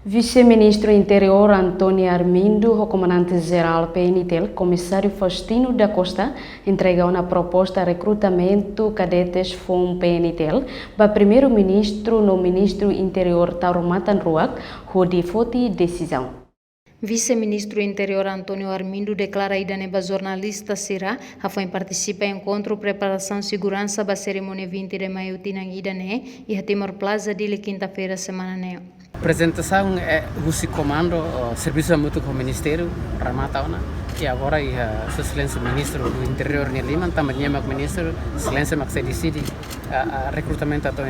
Vice-ministro Interior Antônio Armindo, o comandante-geral PNTEL, comissário Faustino da Costa, entregou uma proposta de recrutamento cadetes FOM PNTEL para primeiro-ministro no ministro Interior Tauro Matanruak, onde foi decisão. Vice-ministro Interior Antônio Armindo declara ida neba jornalista Sira, a foi participa em encontro preparação segurança para cerimônia 20 de maio tinang ida ne e a Timor Plaza de quinta-feira semana ne. Apresentação é o comando serviço mútuo com o Ministério Ramatauna e agora Sua Excelência Ministro do Interior Niliman também o Ministro Excelência Maxi decide recrutamento atau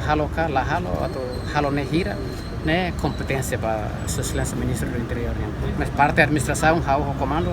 halo ka la atau halo nehira né competência para Sua Excelência Ministro do Interior mas parte da administração o comando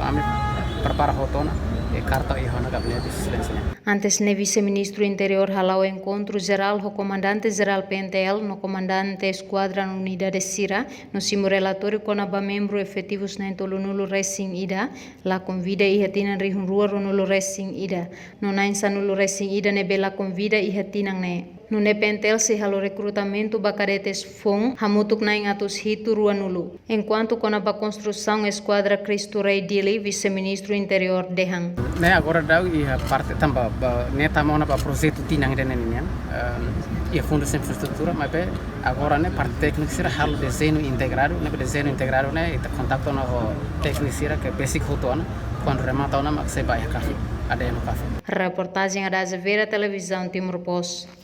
prepara rotona e carta e na gabinete de excelência. Antes ne vice-ministro interior halau encontro geral o comandante geral PNTEL no comandante esquadra unidade Sira no simo relatório com aba membro efetivos na nulo racing ida la convida e hatinan rihun ruar nulo racing ida no nain nulo racing ida ne bela convida e hatinang ne no ne PNTEL se halo recrutamento bacadetes FOM hamutuk nain atus hitu rua nulo enquanto com aba construção esquadra Cristo Rei Dili vice-ministro interior dehang. Né agora dá e a parte também neta mona para projeto tinang denen né e a fundo de infraestrutura mas agora né parte técnica será halo desenho integrado né e contato no técnico será que basic rotona quando remata na maxi vai café ada no café. Reportagem da Azeveira Televisão Timor Post.